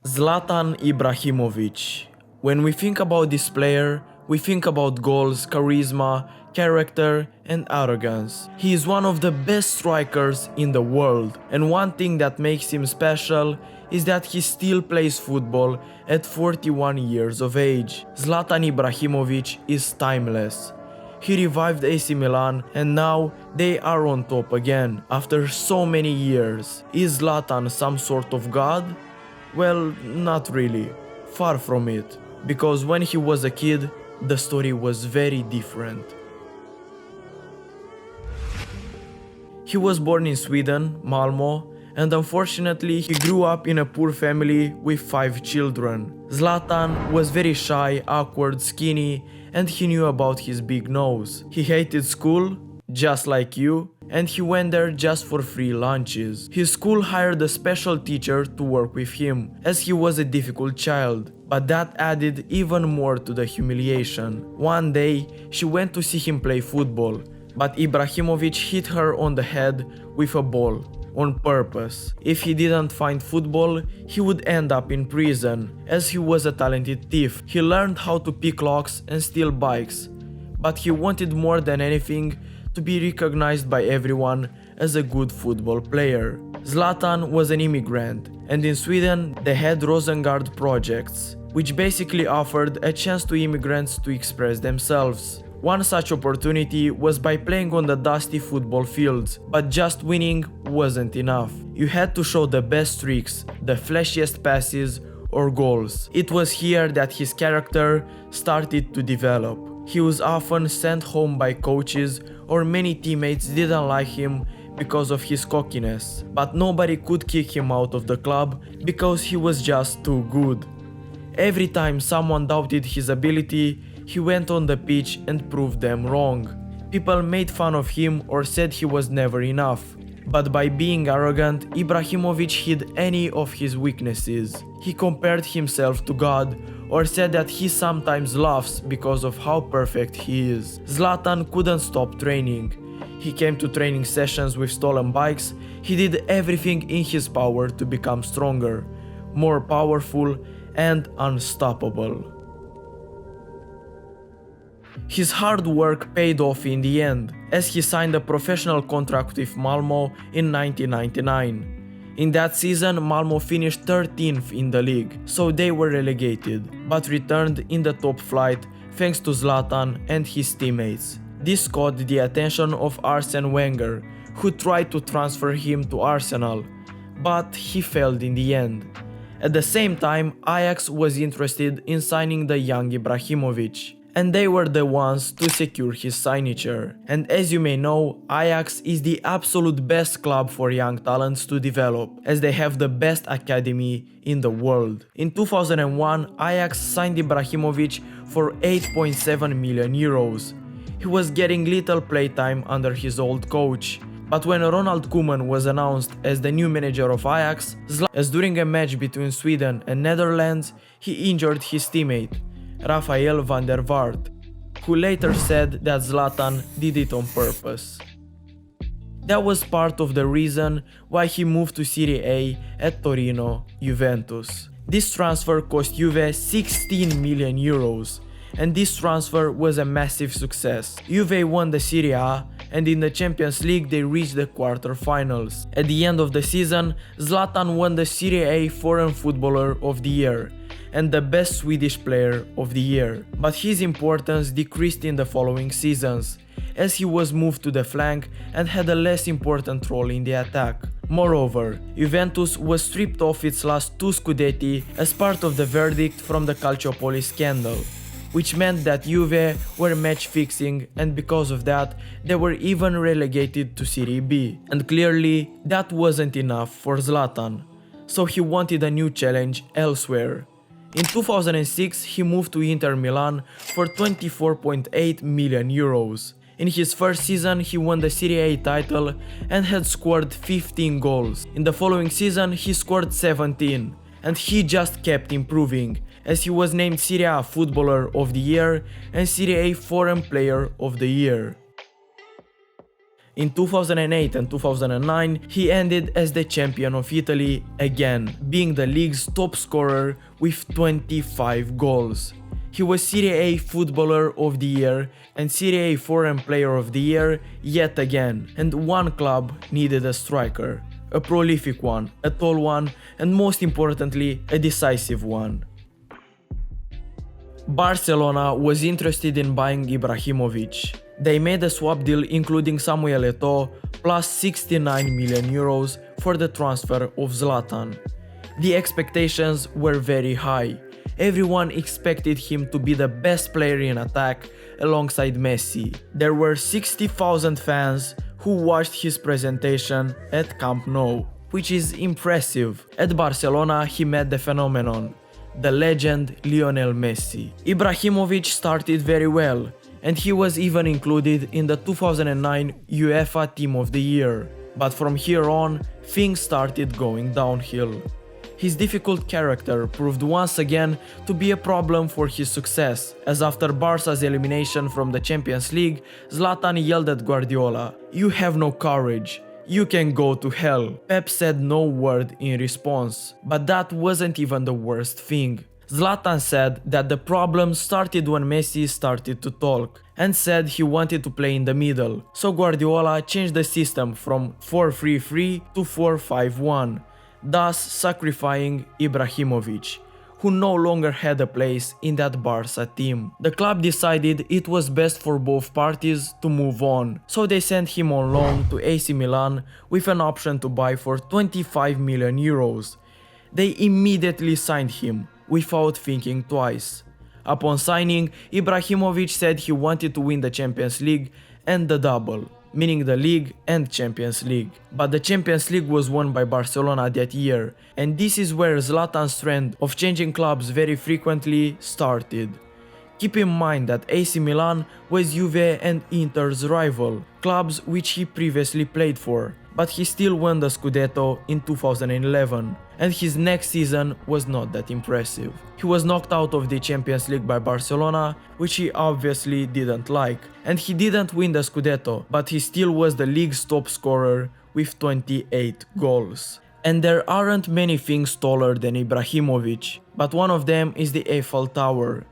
Zlatan Ibrahimovic. When we think about this player, we think about goals, charisma, character, and arrogance. He is one of the best strikers in the world, and one thing that makes him special is that he still plays football at 41 years of age. Zlatan Ibrahimovic is timeless. He revived AC Milan and now they are on top again after so many years. Is Zlatan some sort of god? Well, not really. Far from it. Because when he was a kid, the story was very different. He was born in Sweden, Malmö, and unfortunately he grew up in a poor family with 5 children. Zlatan was very shy, awkward, skinny, and he knew about his big nose. He hated school, just like you, and he went there just for free lunches. His school hired a special teacher to work with him, as he was a difficult child, but that added even more to the humiliation. One day, she went to see him play football, but Ibrahimovic hit her on the head with a ball, on purpose. If he didn't find football, he would end up in prison, as he was a talented thief. He learned how to pick locks and steal bikes, but he wanted more than anything to be recognized by everyone as a good football player. Zlatan was an immigrant, and in Sweden they had Rosengard projects, which basically offered a chance to immigrants to express themselves. One such opportunity was by playing on the dusty football fields, but just winning wasn't enough. You had to show the best tricks, the flashiest passes or goals. It was here that his character started to develop. He was often sent home by coaches, or many teammates didn't like him because of his cockiness, but nobody could kick him out of the club because he was just too good. Every time someone doubted his ability, he went on the pitch and proved them wrong. People made fun of him or said he was never enough. But by being arrogant, Ibrahimovic hid any of his weaknesses. He compared himself to God or said that he sometimes laughs because of how perfect he is. Zlatan couldn't stop training. He came to training sessions with stolen bikes. He did everything in his power to become stronger, more powerful, and unstoppable. His hard work paid off in the end, as he signed a professional contract with Malmö in 1999. In that season, Malmö finished 13th in the league, so they were relegated, but returned in the top flight thanks to Zlatan and his teammates. This caught the attention of Arsene Wenger, who tried to transfer him to Arsenal, but he failed in the end. At the same time, Ajax was interested in signing the young Ibrahimovic, and they were the ones to secure his signature. And as you may know, Ajax is the absolute best club for young talents to develop, as they have the best academy in the world. In 2001, Ajax signed Ibrahimovic for 8.7 million euros. He was getting little playtime under his old coach. But when Ronald Koeman was announced as the new manager of Ajax, as during a match between Sweden and Netherlands, he injured his teammate, Rafael van der Vaart, who later said that Zlatan did it on purpose. That was part of the reason why he moved to Serie-A at Torino, Juventus. This transfer cost Juve 16 million euros, and this transfer was a massive success. Juve won the Serie-A, and in the Champions League they reached the quarter-finals. At the end of the season, Zlatan won the Serie-A Foreign Footballer of the Year and the Best Swedish Player of the Year. But his importance decreased in the following seasons, as he was moved to the flank and had a less important role in the attack. Moreover, Juventus was stripped of its last 2 Scudetti as part of the verdict from the Calciopoli scandal, which meant that Juve were match fixing, and because of that, they were even relegated to Serie B. And clearly, that wasn't enough for Zlatan, so he wanted a new challenge elsewhere. In 2006, he moved to Inter Milan for 24.8 million euros. In his first season, he won the Serie A title and had scored 15 goals. In the following season, he scored 17, and he just kept improving, as he was named Serie A Footballer of the Year and Serie A Foreign Player of the Year. In 2008 and 2009, he ended as the champion of Italy again, being the league's top scorer with 25 goals. He was Serie-A Footballer of the Year and Serie-A Foreign Player of the Year yet again, and one club needed a striker. A prolific one, a tall one, and most importantly, a decisive one. Barcelona was interested in buying Ibrahimovic. They made a swap deal including Samuel Eto'o plus 69 million euros for the transfer of Zlatan. The expectations were very high. Everyone expected him to be the best player in attack alongside Messi. There were 60,000 fans who watched his presentation at Camp Nou, which is impressive. At Barcelona, he met the phenomenon, the legend Lionel Messi. Ibrahimovic started very well, and he was even included in the 2009 UEFA Team of the Year. But from here on, things started going downhill. His difficult character proved once again to be a problem for his success, as after Barca's elimination from the Champions League, Zlatan yelled at Guardiola, "You have no courage. You can go to hell." Pep said no word in response, but that wasn't even the worst thing. Zlatan said that the problem started when Messi started to talk, and said he wanted to play in the middle, so Guardiola changed the system from 4-3-3 to 4-5-1. Thus sacrificing Ibrahimovic, who no longer had a place in that Barca team. The club decided it was best for both parties to move on, so they sent him on loan to AC Milan with an option to buy for 25 million euros. They immediately signed him, without thinking twice. Upon signing, Ibrahimovic said he wanted to win the Champions League and the double, meaning the League and Champions League. But the Champions League was won by Barcelona that year, and this is where Zlatan's trend of changing clubs very frequently started. Keep in mind that AC Milan was Juve and Inter's rival, clubs which he previously played for, but he still won the Scudetto in 2011, and his next season was not that impressive. He was knocked out of the Champions League by Barcelona, which he obviously didn't like, and he didn't win the Scudetto, but he still was the league's top scorer with 28 goals. And there aren't many things taller than Ibrahimovic, but one of them is the Eiffel Tower.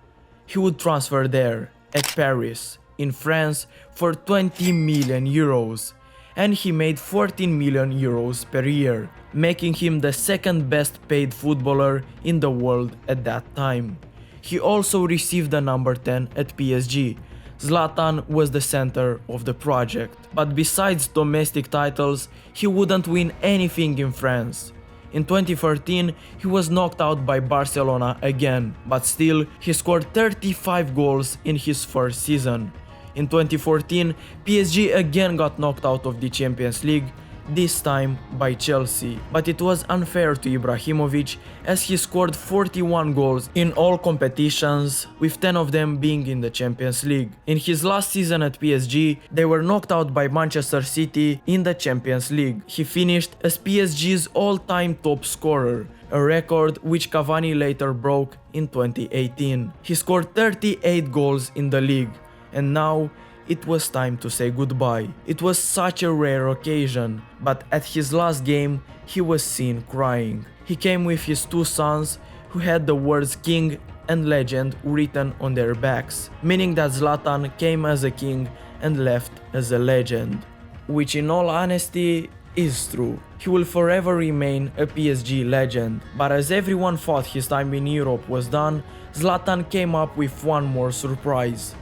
He would transfer there, at Paris, in France, for 20 million euros. And he made 14 million euros per year, making him the second best paid footballer in the world at that time. He also received the number 10 at PSG. Zlatan was the center of the project. But besides domestic titles, he wouldn't win anything in France. In 2013, he was knocked out by Barcelona again, but still, he scored 35 goals in his first season. In 2014, PSG again got knocked out of the Champions League, this time by Chelsea. But it was unfair to Ibrahimovic as he scored 41 goals in all competitions, with 10 of them being in the Champions League. In his last season at PSG, they were knocked out by Manchester City in the Champions League. He finished as PSG's all-time top scorer, a record which Cavani later broke in 2018. He scored 38 goals in the league. And now, it was time to say goodbye. It was such a rare occasion, but at his last game, he was seen crying. He came with his two sons, who had the words king and legend written on their backs, meaning that Zlatan came as a king and left as a legend. Which in all honesty, is true. He will forever remain a PSG legend, but as everyone thought his time in Europe was done, Zlatan came up with one more surprise.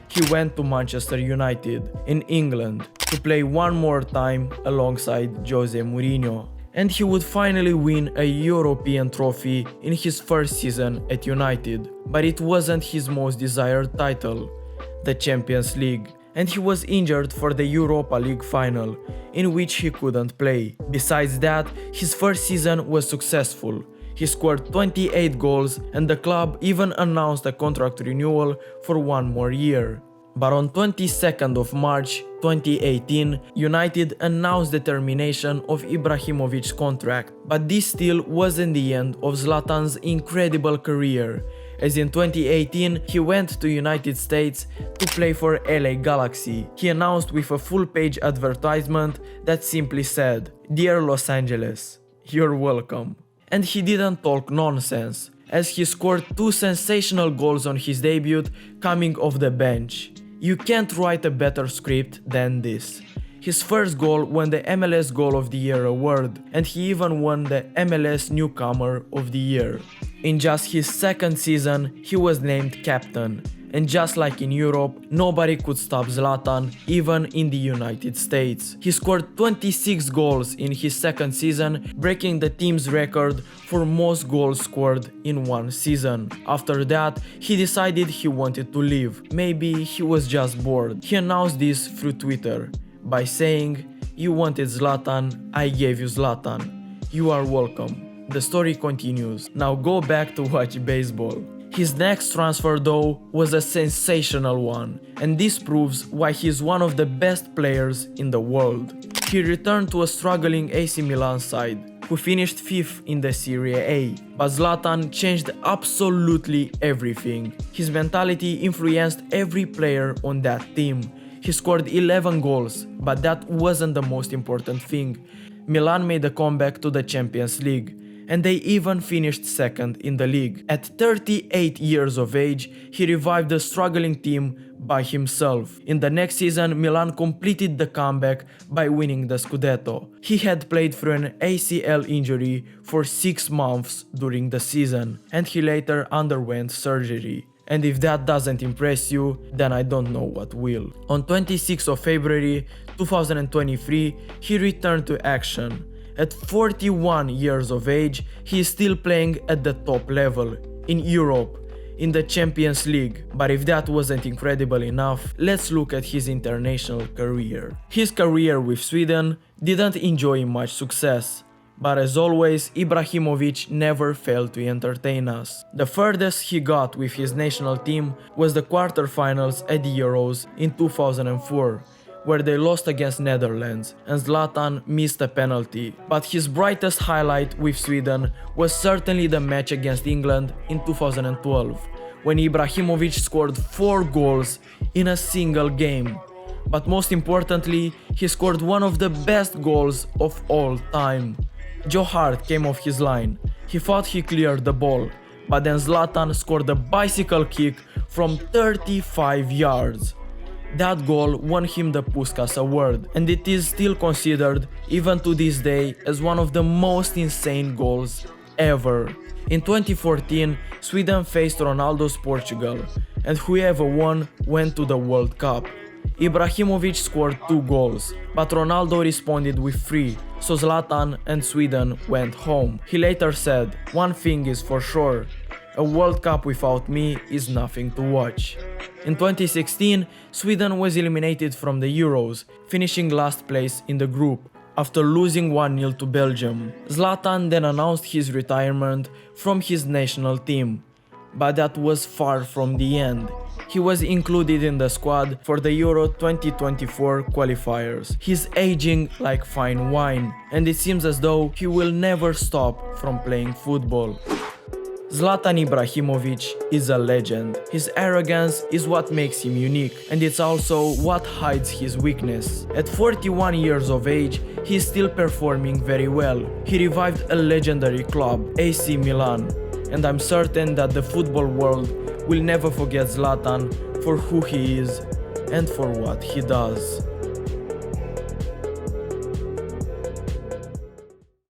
He went to Manchester United in England to play one more time alongside Jose Mourinho. And he would finally win a European trophy in his first season at United. But it wasn't his most desired title, the Champions League. And he was injured for the Europa League final, in which he couldn't play. Besides that, his first season was successful. He scored 28 goals and the club even announced a contract renewal for one more year. But on 22nd of March 2018, United announced the termination of Ibrahimovic's contract. But this still wasn't the end of Zlatan's incredible career, as in 2018 he went to United States to play for LA Galaxy. He announced with a full-page advertisement that simply said, "Dear Los Angeles, you're welcome." And he didn't talk nonsense, as he scored 2 sensational goals on his debut coming off the bench. You can't write a better script than this. His first goal won the MLS Goal of the Year award, and he even won the MLS Newcomer of the Year. In just his second season, he was named captain, and just like in Europe, nobody could stop Zlatan, even in the United States. He scored 26 goals in his second season, breaking the team's record for most goals scored in one season. After that, he decided he wanted to leave. Maybe he was just bored. He announced this through Twitter by saying, "You wanted Zlatan, I gave you Zlatan. You are welcome." The story continues. Now go back to watch baseball. His next transfer though was a sensational one, and this proves why he's one of the best players in the world. He returned to a struggling AC Milan side, who finished 5th in the Serie-A, but Zlatan changed absolutely everything. His mentality influenced every player on that team. He scored 11 goals, but that wasn't the most important thing. Milan made a comeback to the Champions League, and they even finished second in the league. At 38 years of age, he revived the struggling team by himself. In the next season, Milan completed the comeback by winning the Scudetto. He had played through an ACL injury for 6 months during the season, and he later underwent surgery. And if that doesn't impress you, then I don't know what will. On 26th of February 2023, he returned to action. At 41 years of age, he is still playing at the top level, in Europe, in the Champions League. But if that wasn't incredible enough, let's look at his international career. His career with Sweden didn't enjoy much success. But as always, Ibrahimovic never failed to entertain us. The furthest he got with his national team was the quarterfinals at the Euros in 2004, where they lost against Netherlands and Zlatan missed a penalty. But his brightest highlight with Sweden was certainly the match against England in 2012, when Ibrahimovic scored 4 goals in a single game. But most importantly, he scored one of the best goals of all time. Joe Hart came off his line. He thought he cleared the ball, but then Zlatan scored a bicycle kick from 35 yards. That goal won him the Puskás Award, and it is still considered, even to this day, as one of the most insane goals ever. In 2014, Sweden faced Ronaldo's Portugal, and whoever won went to the World Cup. Ibrahimovic scored 2 goals, but Ronaldo responded with 3, so Zlatan and Sweden went home. He later said, "One thing is for sure, a World Cup without me is nothing to watch." In 2016, Sweden was eliminated from the Euros, finishing last place in the group, after losing 1-0 to Belgium. Zlatan then announced his retirement from his national team, but that was far from the end. He was included in the squad for the Euro 2024 qualifiers. He's aging like fine wine, and it seems as though he will never stop from playing football. Zlatan Ibrahimovic is a legend. His arrogance is what makes him unique, and it's also what hides his weakness. At 41 years of age, he is still performing very well. He revived a legendary club, AC Milan, and I'm certain that the football world will never forget Zlatan for who he is and for what he does.